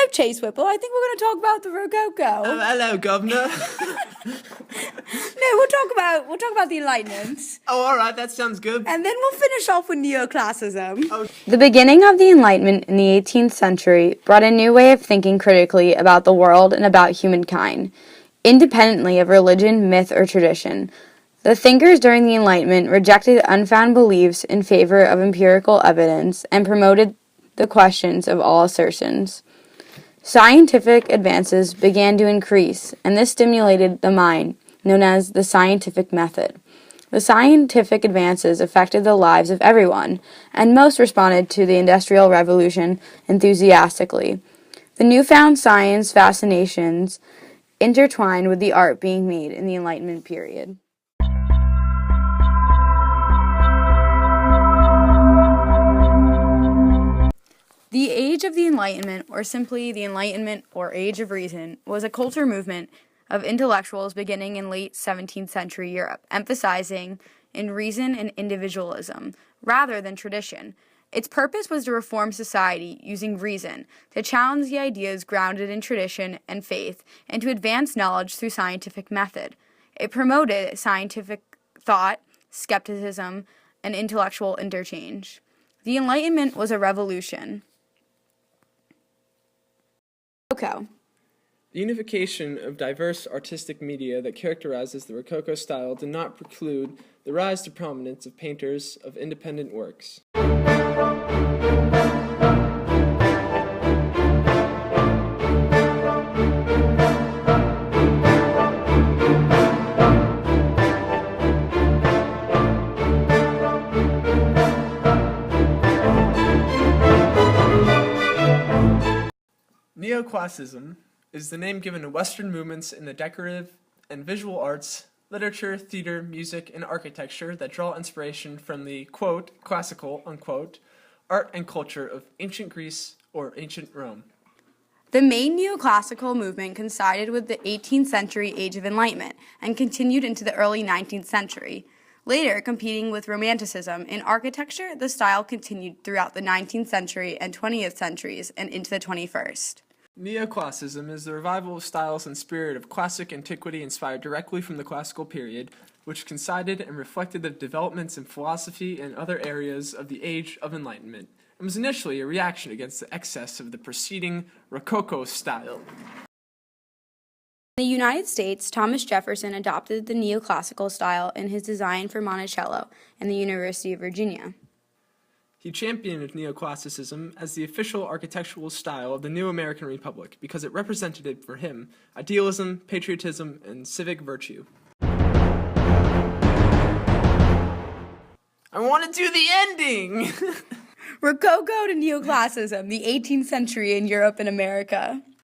Hello, Chase Whipple. I think we're going to talk about the Rococo. Hello, Governor. No, we'll talk about the Enlightenment. Oh, all right, that sounds good. And then we'll finish off with neoclassicism. Oh. The beginning of the Enlightenment in the 18th century brought a new way of thinking critically about the world and about humankind, independently of religion, myth, or tradition. The thinkers during the Enlightenment rejected unfounded beliefs in favor of empirical evidence and promoted the questions of all assertions. Scientific advances began to increase, and this stimulated the mind, known as the scientific method. The scientific advances affected the lives of everyone, and most responded to the Industrial Revolution enthusiastically. The newfound science fascinations intertwined with the art being made in the Enlightenment period. The Age of the Enlightenment, or simply the Enlightenment or Age of Reason, was a culture movement of intellectuals beginning in late 17th century Europe, emphasizing in reason and individualism rather than tradition. Its purpose was to reform society using reason, to challenge the ideas grounded in tradition and faith, and to advance knowledge through scientific method. It promoted scientific thought, skepticism, and intellectual interchange. The Enlightenment was a revolution. Rococo. The unification of diverse artistic media that characterizes the Rococo style did not preclude the rise to prominence of painters of independent works. Neoclassicism is the name given to Western movements in the decorative and visual arts, literature, theater, music, and architecture that draw inspiration from the, quote, classical, unquote, art and culture of ancient Greece or ancient Rome. The main neoclassical movement coincided with the 18th century Age of Enlightenment and continued into the early 19th century. Later, competing with Romanticism in architecture, the style continued throughout the 19th century and 20th centuries and into the 21st. Neoclassicism is the revival of styles and spirit of classic antiquity inspired directly from the classical period, which coincided and reflected the developments in philosophy and other areas of the Age of Enlightenment, and was initially a reaction against the excess of the preceding Rococo style. In the United States, Thomas Jefferson adopted the neoclassical style in his design for Monticello and the University of Virginia. He championed neoclassicism as the official architectural style of the new American Republic because it represented for him idealism, patriotism, and civic virtue. I want to do the ending! Rococo to neoclassicism, the 18th century in Europe and America.